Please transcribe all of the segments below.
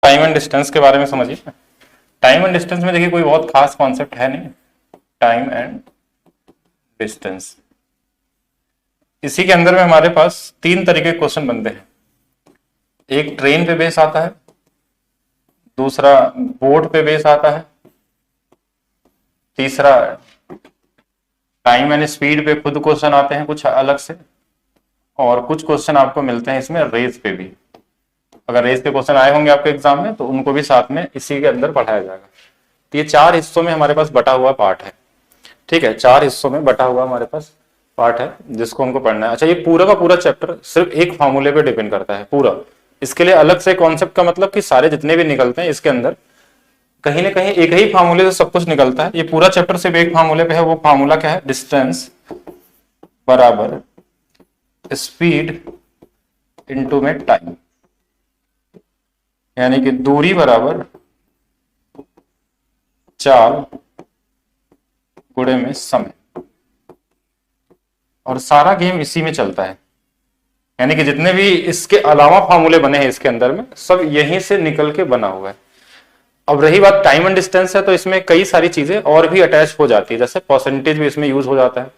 Time and distance के बारे में समझिए। टाइम एंड डिस्टेंस में देखिए कोई बहुत खास कॉन्सेप्ट है नहीं। टाइम एंड डिस्टेंस, इसी के अंदर में हमारे पास तीन तरीके के क्वेश्चन बनते हैं। एक ट्रेन पे बेस आता है, दूसरा बोट पे बेस आता है, तीसरा टाइम एंड स्पीड पे खुद क्वेश्चन आते हैं कुछ अलग से, और कुछ क्वेश्चन आपको मिलते हैं इसमें रेस पे भी। अगर रेस पे क्वेश्चन आए होंगे आपके एग्जाम में तो उनको भी साथ में इसी के अंदर पढ़ाया जाएगा। तो ये चार हिस्सों में हमारे पास बटा हुआ पार्ट है। ठीक है, चार हिस्सों में बटा हुआ हमारे पास पार्ट है जिसको हमको पढ़ना है। अच्छा, ये पूरा का पूरा चैप्टर सिर्फ एक फॉर्मूले पे डिपेंड करता है पूरा। इसके लिए अलग से कॉन्सेप्ट का मतलब कि सारे जितने भी निकलते हैं इसके अंदर कहीं ना कहीं एक ही फार्मूले से सब कुछ निकलता है। ये पूरा चैप्टर सिर्फ एक फार्मूले पे है। वो फार्मूला क्या है? डिस्टेंस बराबर स्पीड इनटू में टाइम, यानी कि दूरी बराबर चाल गुणे में समय। और सारा गेम इसी में चलता है, यानी कि जितने भी इसके अलावा फार्मूले बने हैं इसके अंदर में सब यहीं से निकल के बना हुआ है। अब रही बात टाइम एंड डिस्टेंस है तो इसमें कई सारी चीजें और भी अटैच हो जाती है, जैसे परसेंटेज भी इसमें यूज हो जाता है,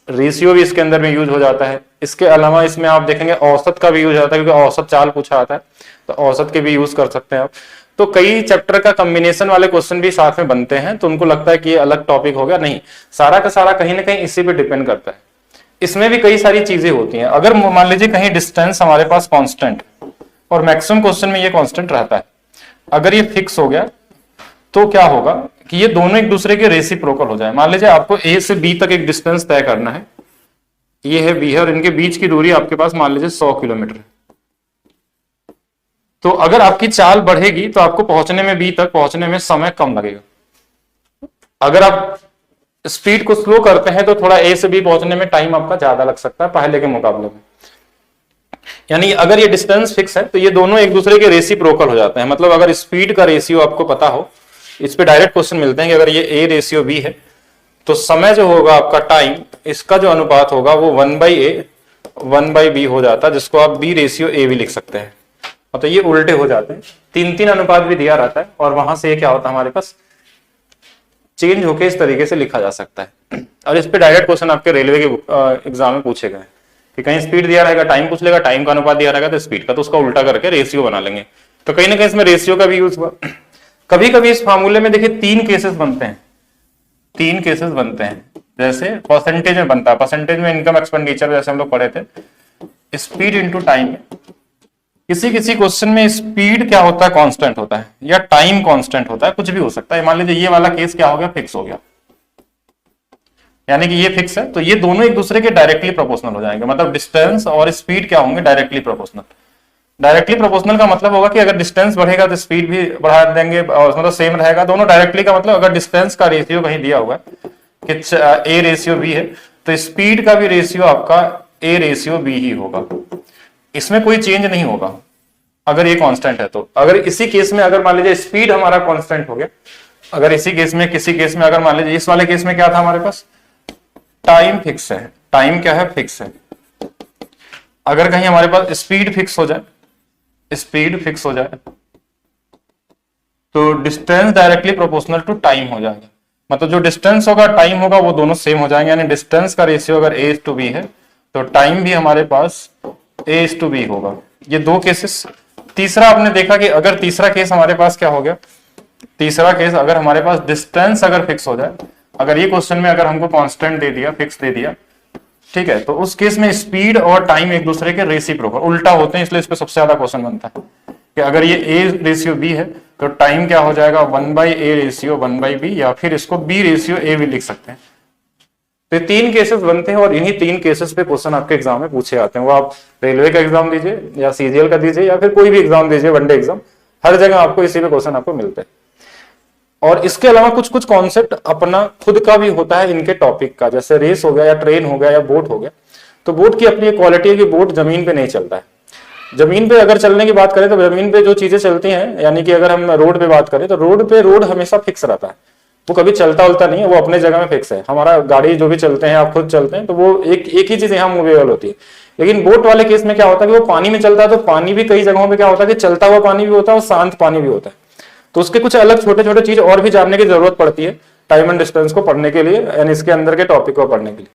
रेशियो भी इसके अंदर में यूज हो जाता है। इसके अलावा इसमें आप देखेंगे औसत का भी यूज होता है, क्योंकि औसत चाल पूछा आता है तो औसत के भी यूज कर सकते हैं आप। तो कई चैप्टर का कॉम्बिनेशन वाले क्वेश्चन भी साथ में बनते हैं, तो उनको लगता है कि ये अलग टॉपिक हो गया। नहीं, सारा का सारा कहीं ना कहीं इसी पे डिपेंड करता है। इसमें भी कई सारी चीजें होती हैं। अगर मान लीजिए कहीं डिस्टेंस हमारे पास कांस्टेंट, और मैक्सिमम क्वेश्चन में ये कांस्टेंट रहता है, अगर ये फिक्स हो गया तो क्या होगा कि ये दोनों एक दूसरे के रेसिप्रोकल हो जाए। मान लीजिए आपको ए से बी तक एक डिस्टेंस तय करना है, ये है बी है, और इनके बीच की दूरी आपके पास मान लीजिए 100 किलोमीटर है। तो अगर आपकी चाल बढ़ेगी तो आपको पहुंचने में बी तक पहुंचने में समय कम लगेगा। अगर आप स्पीड को स्लो करते हैं तो थोड़ा ए से बी पहुंचने में टाइम आपका ज्यादा लग सकता है पहले के मुकाबले में। यानी अगर ये डिस्टेंस फिक्स है तो ये दोनों एक दूसरे के रेसिप्रोकल हो जाते हैं। मतलब अगर स्पीड का रेशियो आपको पता हो, इस पे डायरेक्ट क्वेश्चन मिलते हैं कि अगर ये ए रेशियो बी है तो समय जो होगा आपका टाइम, इसका जो अनुपात होगा वो 1/a 1/b हो जाता है, जिसको आप b रेशियो a भी लिख सकते हैं। तो ये उल्टे हो जाते हैं, 3-3 अनुपात भी दिया रहता है, और वहां से ये क्या होता है हमारे पास चेंज होके इस तरीके से लिखा जा सकता है। और इस पे डायरेक्ट क्वेश्चन आपके रेलवे के एग्जाम में पूछे गए कि कहीं स्पीड दिया रहेगा, टाइम पूछ लेगा, टाइम का अनुपात दिया रहेगा तो स्पीड का, तो उसका उल्टा करके रेशियो बना लेंगे। तो कहीं ना कहीं इसमें रेशियो का भी यूज हुआ। कभी कभी इस फार्मूले में देखिए 3 केसेस बनते हैं, 3 केसेस बनते हैं। जैसे परसेंटेज में बनता है, परसेंटेज में इनकम एक्सपेंडिचर जैसे हम लोग पढ़े थे, स्पीड इंटू टाइम। किसी किसी क्वेश्चन में स्पीड क्या होता है? कांस्टेंट होता है, या टाइम कांस्टेंट होता है, कुछ भी हो सकता है। मान लीजिए ये वाला केस क्या हो गया? फिक्स हो गया, यानी कि ये फिक्स है तो ये दोनों एक दूसरे के डायरेक्टली प्रोपोर्शनल हो जाएंगे। मतलब डिस्टेंस और स्पीड क्या होंगे? Directly proportional. डायरेक्टली प्रोपोर्शनल का मतलब होगा कि अगर डिस्टेंस बढ़ेगा तो स्पीड भी बढ़ा देंगे, और मतलब सेम रहेगा दोनों डायरेक्टली का मतलब अगर डिस्टेंस का रेशियो कहीं दिया हुआ है कि ए रेशियो बी है तो स्पीड का भी रेशियो आपका ए रेशियो बी ही होगा। इसमें कोई चेंज नहीं होगा अगर ये कांस्टेंट है तो। अगर इसी केस में अगर मान लीजिए स्पीड हमारा कांस्टेंट हो गया, अगर इसी केस में किसी केस में अगर मान लीजिए इस वाले केस में क्या था हमारे पास? टाइम फिक्स है, टाइम क्या है? फिक्स है। अगर कहीं हमारे पास स्पीड फिक्स हो जाए, स्पीड फिक्स हो जाए तो distance directly proportional to time हो जाएगा। मतलब जो डिस्टेंस होगा टाइम होगा वो दोनों सेम हो जाएंगे, यानी डिस्टेंस का रेशियो अगर a to b है तो टाइम भी हमारे पास a to b होगा। ये 2 केसेस। तीसरा आपने देखा कि अगर तीसरा केस हमारे पास क्या हो गया? तीसरा केस अगर हमारे पास डिस्टेंस अगर फिक्स हो जाए, अगर ये क्वेश्चन में अगर हमको कांस्टेंट दे दिया, फिक्स दे दिया, ठीक है, तो उस केस में स्पीड और टाइम एक दूसरे के रेसिप्रोकल उल्टा होते हैं, इसलिए इस पे सबसे ज्यादा क्वेश्चन बनता है कि अगर ये a रेशियो b है तो टाइम क्या हो जाएगा? 1/a रेशियो 1/b, या फिर इसको b रेशियो a भी लिख सकते हैं। तो 3 केसेस बनते हैं, और इन्हीं 3 केसेस पे क्वेश्चन आपके एग्जाम में पूछे जाते हैं। वो आप रेलवे का एग्जाम दीजिए या सीजीएल का दीजिए या फिर कोई भी एग्जाम दीजिए, वनडे एग्जाम, हर जगह आपको इसी पे क्वेश्चन आपको मिलते हैं। और इसके अलावा कुछ कुछ कॉन्सेप्ट अपना खुद का भी होता है इनके टॉपिक का, जैसे रेस हो गया या ट्रेन हो गया या बोट हो गया। तो बोट की अपनी क्वालिटी है कि बोट जमीन पे नहीं चलता है। जमीन पे अगर चलने की बात करें तो जमीन पे जो चीजें चलती हैं, यानी कि अगर हम रोड पे बात करें तो रोड पे रोड हमेशा फिक्स रहता है, वो कभी चलता उलता नहीं है, वो अपने जगह में फिक्स है। हमारा गाड़ी जो भी चलते हैं, आप खुद चलते हैं, तो वो एक ही चीज यहाँ मूवेबल होती है। लेकिन बोट वाले केस में क्या होता है कि वो पानी में चलता है, तो पानी भी कई जगहों पे क्या होता है कि चलता हुआ पानी भी होता है और शांत पानी भी होता है। तो उसके कुछ अलग छोटे छोटे चीज और भी जानने की जरूरत पड़ती है टाइम एंड डिस्टेंस को पढ़ने के लिए, यानी इसके अंदर के टॉपिक को पढ़ने के लिए।